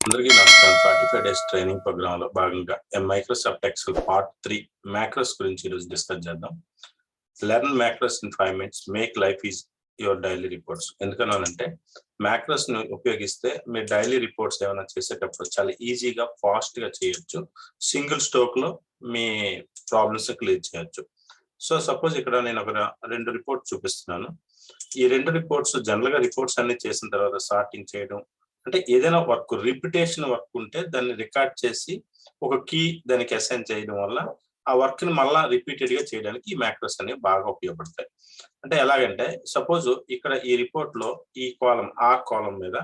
అందరికీ నమస్కారం. 45 days training programme లో భాగంగా మైక్రోసాఫ్ట్ ఎక్సెల్ పార్ట్ 3 మ్యాక్రోస్ గురించి ఈరోజు డిస్కస్ చేద్దాం. Learn macros in 5 minutes, make life is your daily reports. ఎందుకనంటే మ్యాక్రోస్ ని ఉపయోగిస్తే మీ డైలీ రిపోర్ట్స్ ఏమైనా చేసేటప్పుడు చాలా ఈజీగా ఫాస్ట్ గా చేయొచ్చు. సింగిల్ స్ట్రోక్ లో మీ ప్రాబ్లమ్స్ క్లియర్ చేయొచ్చు. సో సపోజ్ ఇక్కడ నేను ఒక 2 రిపోర్ట్స్ చూపిస్తున్నాను. ఈ 2 రిపోర్ట్స్ జనరల్ గా రిపోర్ట్స్ అన్ని చేసిన తర్వాత సార్టింగ్ చేయడం, అంటే ఏదైనా వర్క్ రిపిటేషన్ వర్క్ ఉంటే దాన్ని రికార్డ్ చేసి ఒక కీ దానికి అసైన్ చేయడం వల్ల ఆ వర్క్ ని మళ్ళా రిపీటెడ్ గా చేయడానికి ఈ మ్యాక్రోస్ అనేవి బాగా ఉపయోగపడతాయి. అంటే ఎలాగంటే సపోజ్ ఇక్కడ ఈ రిపోర్ట్ లో ఈ కాలం కాలం మీద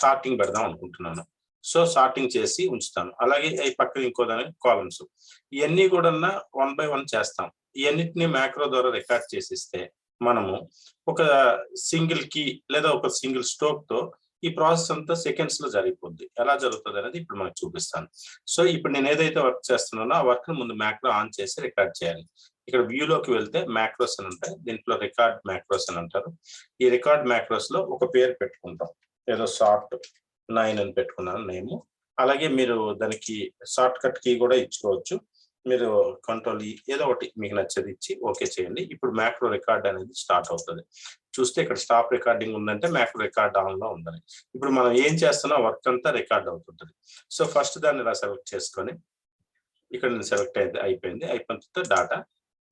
సార్టింగ్ పెడదాం అనుకుంటున్నాను. సో సార్టింగ్ చేసి ఉంచుతాను. అలాగే ఈ పక్కన ఇంకో దాని కాలమ్స్, ఇవన్నీ కూడా 1 by 1 చేస్తాం. ఇవన్నిటిని మ్యాక్రో ద్వారా రికార్డ్ చేసిస్తే మనము ఒక సింగిల్ కీ లేదా ఒక సింగిల్ స్ట్రోక్ తో ఈ ప్రాసెస్ అంతా సెకండ్స్ లో జరిగిపోద్ది. ఎలా జరుగుతుంది అనేది ఇప్పుడు మనకు చూపిస్తాను. సో ఇప్పుడు నేను ఏదైతే వర్క్ చేస్తున్నానో ఆ వర్క్ ని ముందు మ్యాక్రో ఆన్ చేసి రికార్డ్ చేయాలి. ఇక్కడ వ్యూలోకి వెళ్తే మ్యాక్రోస్ అని ఉంటాయి. దీంట్లో రికార్డ్ మ్యాక్రోస్ అని అంటారు. ఈ రికార్డ్ మ్యాక్రోస్ లో ఒక పేరు పెట్టుకుంటాం. ఏదో షార్ట్ 9 అని పెట్టుకున్నాను నేమ్. అలాగే మీరు దానికి షార్ట్ కట్ కీ కూడా ఇచ్చుకోవచ్చు. మీరు కంట్రోల్ ఏదో ఒకటి మీకు నచ్చేది ఇచ్చి ఓకే చేయండి. ఇప్పుడు మ్యాక్రో రికార్డ్ అనేది స్టార్ట్ అవుతుంది. చూస్తే ఇక్కడ స్టాప్ రికార్డింగ్ ఉందంటే మ్యాక్రో రికార్డ్ ఆన్ లో ఉండాలి. ఇప్పుడు మనం ఏం చేస్తున్నా వర్క్ అంతా రికార్డ్ అవుతుంటది. సో ఫస్ట్ దాన్ని ఇలా సెలెక్ట్ చేసుకొని ఇక్కడ నేను సెలెక్ట్ అయిపోయిన తర్వాత డాటా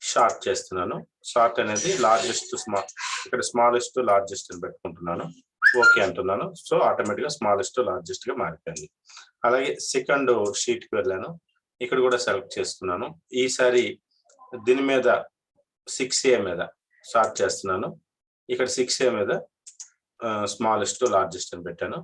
షార్ట్ చేస్తున్నాను. షార్ట్ అనేది లార్జెస్ట్ ఇక్కడ స్మాలెస్ట్ లార్జెస్ట్ అని పెట్టుకుంటున్నాను. ఓకే అంటున్నాను. సో ఆటోమేటిక్ గా స్మాలెస్ట్ లార్జెస్ట్ గా మారిపోయింది. అలాగే సెకండ్ షీట్ కి వెళ్ళాను. ఇక్కడ కూడా సెలెక్ట్ చేస్తున్నాను. ఈసారి దీని మీద 6A మీద షార్ట్ చేస్తున్నాను. ఇక్కడ 6A మీద స్మాలెస్ట్ లార్జెస్ట్ అని పెట్టాను.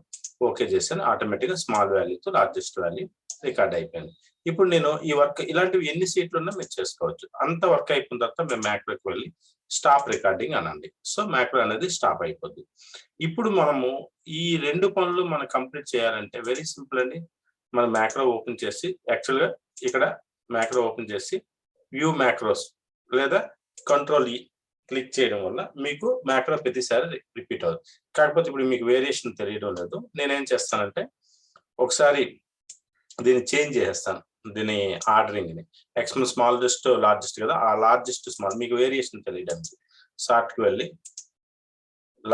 ఓకే చేశాను. ఆటోమేటిక్ గా స్మాల్ వాల్యూతో లార్జెస్ట్ వాల్యూ రికార్డ్ అయిపోయింది. ఇప్పుడు నేను ఈ వర్క్ ఇలాంటివి ఎన్ని సీట్లు ఉన్నా మీరు చేసుకోవచ్చు. అంత వర్క్ అయిపోయిన తర్వాత మేము మ్యాక్రోకి వెళ్ళి స్టాప్ రికార్డింగ్ అనండి. సో మ్యాక్రో అనేది స్టాప్ అయిపోద్ది. ఇప్పుడు మనము ఈ 2 పనులు మనం కంప్లీట్ చేయాలంటే వెరీ సింపుల్ అండి. మనం మ్యాక్రో ఓపెన్ చేసి యాక్చువల్ గా ఇక్కడ మ్యాక్రో ఓపెన్ చేసి వ్యూ మ్యాక్రోస్ లేదా కంట్రోల్ క్లిక్ చేయడం వల్ల మీకు మ్యాక్రో ప్రతిసారి రిపీట్ అవుతుంది. కాకపోతే ఇప్పుడు మీకు వేరియేషన్ తెలియడం లేదు. నేనేం చేస్తానంటే ఒకసారి దీన్ని చేంజ్ చేసేస్తాను. దీని ఆర్డరింగ్ ని ఎక్స్ఎల్ స్మాలెస్ట్ లార్జెస్ట్ కదా, ఆ లార్జెస్ట్ స్మాల్ మీకు వేరియేషన్ తెలియడానికి షార్ట్ కి వెళ్ళి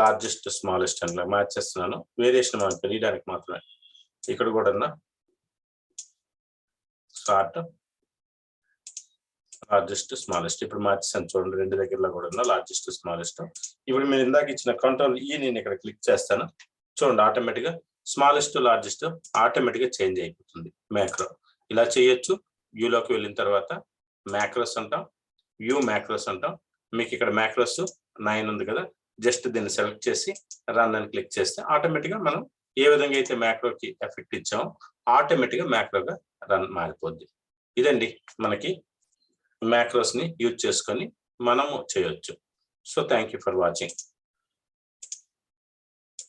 లార్జెస్ట్ స్మాలెస్ట్ అని మార్చేస్తున్నాను. వేరియేషన్ మనకు తెలియడానికి మాత్రమే. ఇక్కడ కూడా షార్ట్ లార్జెస్ట్ స్మాలెస్ట్ ఇప్పుడు మార్చేసాను చూడండి. 2 దగ్గరలో కూడా లార్జెస్ట్ స్మాలెస్ట్. ఇప్పుడు మీరు ఇందాక ఇచ్చిన కంట్రోల్ నేను ఇక్కడ క్లిక్ చేస్తాను. చూడండి ఆటోమేటిక్ గా స్మాలెస్ట్ లార్జెస్ట్ ఆటోమేటిక్ గా చేంజ్ అయిపోతుంది మ్యాక్రో. ఇలా చేయొచ్చు. వ్యూలోకి వెళ్ళిన తర్వాత మ్యాక్రోస్ అంటాం, వ్యూ మ్యాక్రోస్ అంటాం. మీకు ఇక్కడ మ్యాక్రోస్ 9 ఉంది కదా, జస్ట్ దీన్ని సెలెక్ట్ చేసి రన్ అని క్లిక్ చేస్తే ఆటోమేటిక్ గా మనం ఏ విధంగా అయితే మ్యాక్రోకి ఎఫెక్ట్ ఇచ్చామో ఆటోమేటిక్ గా మ్యాక్రోగా రన్ మారిపోద్ది. ఇదండి మనకి మ్యాక్రోస్ ని యూజ్ చేసుకొని మనము చేయొచ్చు. So thank you for watching.